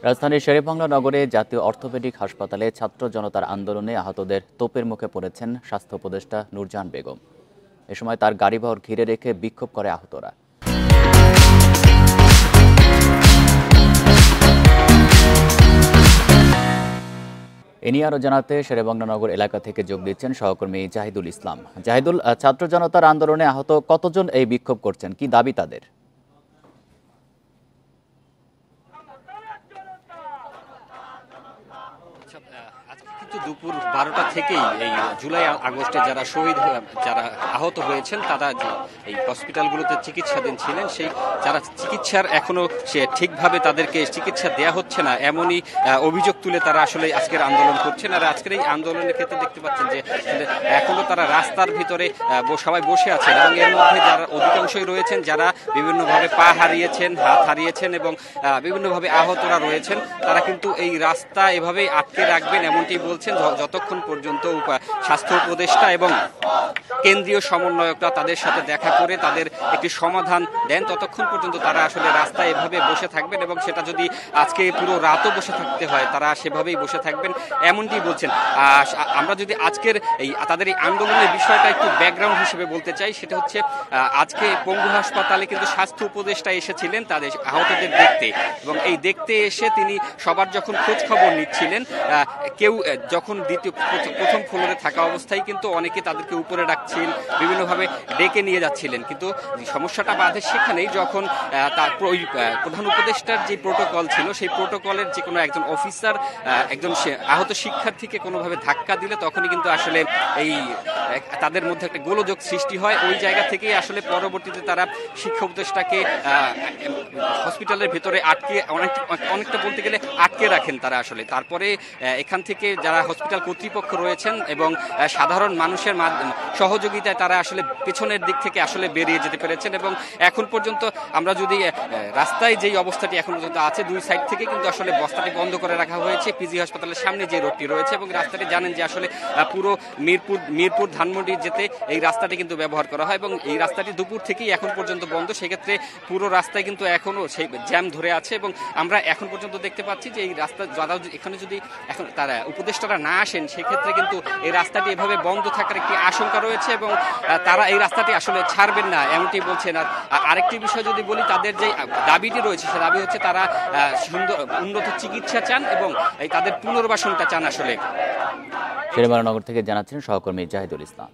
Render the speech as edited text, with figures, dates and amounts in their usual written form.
রাজধানীর শেরেবাংলা নগরে জাতীয় অর্থোপেডিক হাসপাতালে ছাত্র জনতার আন্দোলনে আহতদের তোপের মুখে পড়েছেন স্বাস্থ্য উপদেষ্টা নূরজাহান বেগম। এ সময় তার গাড়িবহর ঘিরে রেখে বিক্ষোভ করে আহতরা। এ নিয়ে আরও জানাতে শেরেবাংলা নগর এলাকা থেকে যোগ দিচ্ছেন সহকর্মী জাহিদুল ইসলাম। জাহিদুল, ছাত্র জনতার আন্দোলনে আহত কতজন এই বিক্ষোভ করছেন, কি দাবি তাদের? কিন্তু দুপুর 12টা থেকেই এই জুলাই আগস্টে যারা যারা আহত হয়েছেন তারা যে এই হসপিটালগুলোতে চিকিৎসাধীন ছিলেন, সেই যারা চিকিৎসার এখনো ঠিকভাবে তাদেরকে চিকিৎসা দেয়া হচ্ছে না, এমনই অভিযোগ তুলে তারা আসলে আজকের আন্দোলন করছেন। আর আজকের এই আন্দোলনের ক্ষেত্রে দেখতে পাচ্ছেন যে এখনো তারা রাস্তার ভিতরে সবাই বসে আছেন এবং এর মধ্যে যারা অধিকাংশই রয়েছেন যারা বিভিন্নভাবে পা হারিয়েছেন, হাত হারিয়েছেন এবং বিভিন্নভাবে আহতরা রয়েছেন, তারা কিন্তু এই রাস্তা এভাবেই আটকে রাখবেন এমনটি বলছেন যতক্ষণ পর্যন্ত স্বাস্থ্য উপদেষ্টা এবং কেন্দ্রীয় সমন্বয়করা তাদের সাথে দেখা করে তাদের একটি সমাধান দেন, ততক্ষণ পর্যন্ত তারা আসলে রাস্তায় এভাবে বসে থাকবেন এবং সেটা যদি আজকে পুরো রাতও বসে থাকতে হয় তারা সেভাবেই বসে থাকবেন এমনটি বলছেন। আমরা যদি আজকের তাদের এই আন্দোলনের বিষয়টা একটু ব্যাকগ্রাউন্ড হিসেবে বলতে চাই, সেটা হচ্ছে আজকে পঙ্গু হাসপাতালে কিন্তু স্বাস্থ্য উপদেষ্টা এসেছিলেন তাদের আহতদের দেখতে, এবং এই দেখতে এসে তিনি সবার যখন খোঁজ খবর নিচ্ছিলেন, কেউ যখন প্রথম ফ্লোরে থাকা অবস্থায় কিন্তু অনেকে তাদেরকে উপরে ডাকছিলেন, বিভিন্নভাবে ডেকে নিয়ে যাচ্ছিলেন, কিন্তু সমস্যাটা বাধে সেখানেই যখন তার প্রধান উপদেষ্টার যে প্রোটোকল ছিল সেই প্রোটোকলের যে কোনো একজন অফিসার একজন আহত শিক্ষার্থীকে কোনোভাবে ধাক্কা দিলে তখনই কিন্তু আসলে তাদের মধ্যে একটা গোলযোগ সৃষ্টি হয়। ওই জায়গা থেকেই আসলে পরবর্তীতে তারা শিক্ষা উপদেষ্টাকে হসপিটালের ভেতরে আটকে অনেকটা বলতে গেলে আটকে রাখেন তারা আসলে। তারপরে এখান থেকে যারা হসপিটাল কর্তৃপক্ষ রয়েছেন এবং সাধারণ মানুষের সহযোগিতায় তারা আসলে পেছনের দিক থেকে আসলে বেরিয়ে যেতে পেরেছেন, এবং এখন পর্যন্ত আমরা যদি রাস্তায় যেই অবস্থাটি এখন পর্যন্ত আছে, দুই সাইড থেকে কিন্তু আসলে বস্তাটি বন্ধ করে রাখা হয়েছে পিজি হাসপাতালের সামনে যে রোডটি রয়েছে, এবং রাস্তাটি জানেন যে আসলে পুরো মিরপুর ধানমন্ডি যেতে এই রাস্তাটি কিন্তু ব্যবহার করা হয়, এবং এই রাস্তাটি দুপুর থেকেই এখন পর্যন্ত বন্ধ। সেক্ষেত্রে পুরো রাস্তায় কিন্তু এখনো সেই জ্যাম ধরে আছে, এবং আমরা এখন পর্যন্ত দেখতে পাচ্ছি যে এই রাস্তা এখানে যদি এখন তারা উপদেষ্টারা না আসেন সেক্ষেত্রে কিন্তু এই রাস্তাটি এভাবে বন্ধ থাকার একটি আশঙ্কা রয়েছে, এবং তারা এই রাস্তাটি আসলে ছাড়বেন না এমনটি বলছেন। আর আরেকটি বিষয় যদি বলি, তাদের যে দাবিটি রয়েছে সে দাবি হচ্ছে তারা উন্নত চিকিৎসা চান এবং তাদের পুনর্বাসনটা চান আসলে। শেরেবাংলা নগর থেকে জানাচ্ছেন সহকর্মী জাহিদুল ইসলাম।